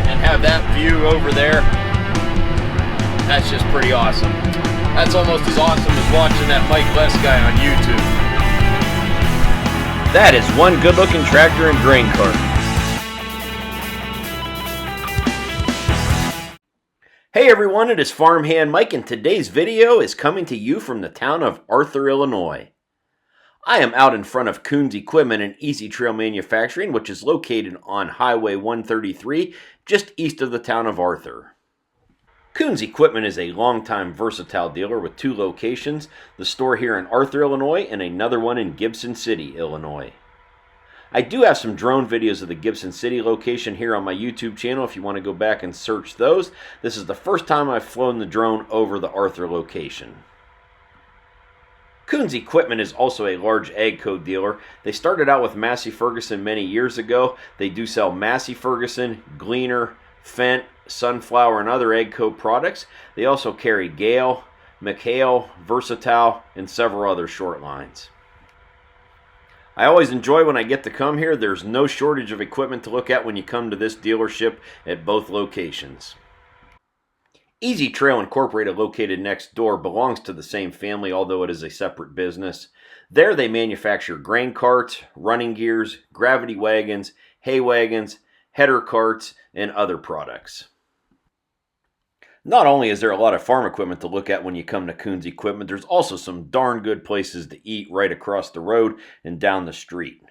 and have that view over there. That's just pretty awesome. That's almost as awesome as watching that Mike Les guy on YouTube. That is one good-looking tractor and grain cart. Hey everyone, it is Farmhand Mike, and today's video is coming to you from the town of Arthur, Illinois. I am out in front of Kuhns Equipment and Easy Trail Manufacturing, which is located on Highway 133, just east of the town of Arthur. Kuhns Equipment is a longtime versatile dealer with 2 locations, the store here in Arthur, Illinois, and another one in Gibson City, Illinois. I do have some drone videos of the Gibson City location here on my YouTube channel if you want to go back and search those. This is the first time I've flown the drone over the Arthur location. Kuhns Equipment is also a large ag code dealer. They started out with Massey Ferguson many years ago. They do sell Massey Ferguson, Gleaner, Fendt, Sunflower, and other ag code products. They also carry Gale, McHale, Versatile, and several other short lines. I always enjoy when I get to come here. There's no shortage of equipment to look at when you come to this dealership at both locations. Easy Trail Incorporated, located next door, belongs to the same family, although it is a separate business. There they manufacture grain carts, running gears, gravity wagons, hay wagons, header carts, and other products. Not only is there a lot of farm equipment to look at when you come to Kuhns Equipment, there's also some darn good places to eat right across the road and down the street.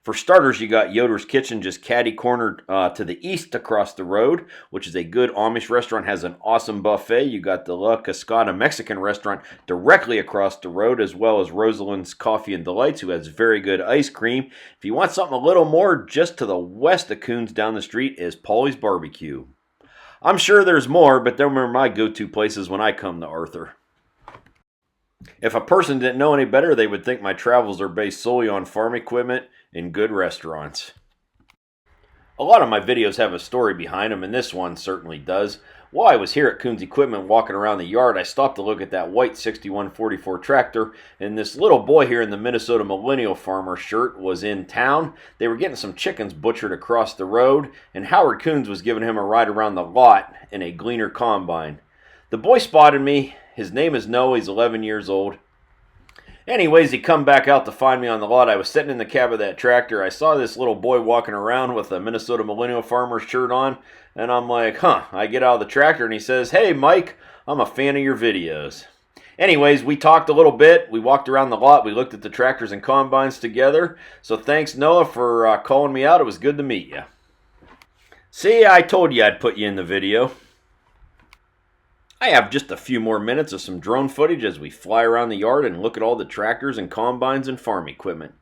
For starters, you got Yoder's Kitchen just catty-cornered to the east across the road, which is a good Amish restaurant, has an awesome buffet. You got the La Cascada Mexican restaurant directly across the road, as well as Rosalind's Coffee and Delights, who has very good ice cream. If you want something a little more, just to the west of Kuhns down the street is Paulie's Barbecue. I'm sure there's more, but them are my go-to places when I come to Arthur. If a person didn't know any better, they would think my travels are based solely on farm equipment and good restaurants. A lot of my videos have a story behind them, and this one certainly does. While I was here at Kuhns Equipment walking around the yard, I stopped to look at that white 6144 tractor, and this little boy here in the Minnesota Millennial Farmer shirt was in town. They were getting some chickens butchered across the road, and Howard Kuhns was giving him a ride around the lot in a Gleaner combine. The boy spotted me. His name is Noah. He's 11 years old. Anyways, he come back out to find me on the lot. I was sitting in the cab of that tractor. I saw this little boy walking around with a Minnesota Millennial Farmer shirt on, and I'm like, I get out of the tractor, and he says, "Hey, Mike, I'm a fan of your videos." Anyways, we talked a little bit. We walked around the lot. We looked at the tractors and combines together. So thanks, Noah, for calling me out. It was good to meet you. See, I told you I'd put you in the video. I have just a few more minutes of some drone footage as we fly around the yard and look at all the tractors and combines and farm equipment.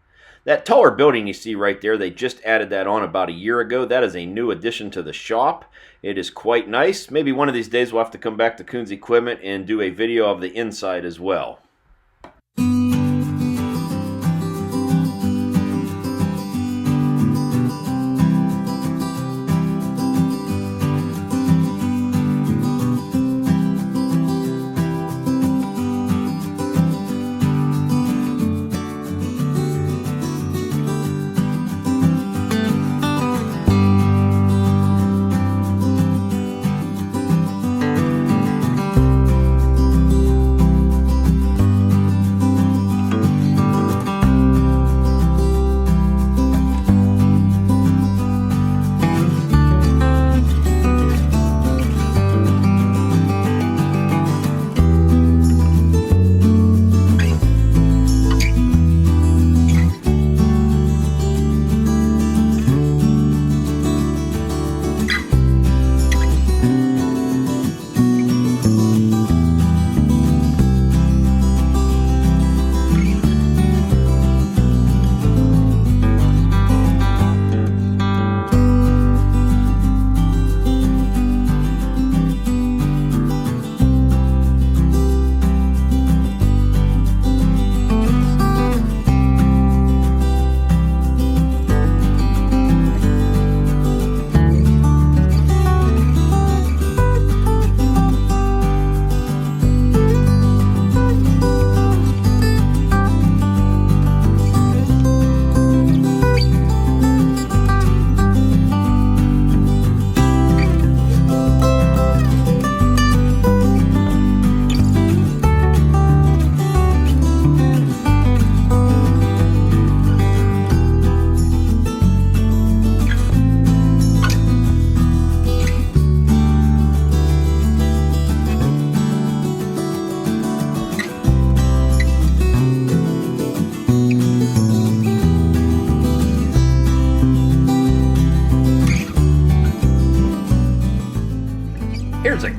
That taller building you see right there, they just added that on about a year ago. That is a new addition to the shop. It is quite nice. Maybe one of these days we'll have to come back to Kuhns Equipment and do a video of the inside as well.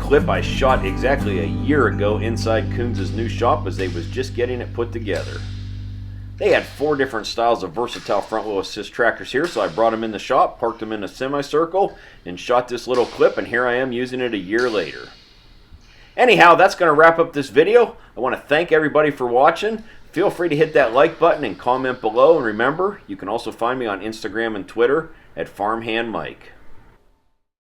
clip I shot exactly a year ago inside Kuhns' new shop as they was just getting it put together. They had 4 different styles of versatile front wheel assist tractors here, so I brought them in the shop, parked them in a semicircle, and shot this little clip, and here I am using it a year later. Anyhow, that's going to wrap up this video. I want to thank everybody for watching. Feel free to hit that like button and comment below, and remember, you can also find me on Instagram and Twitter at Farmhand Mike.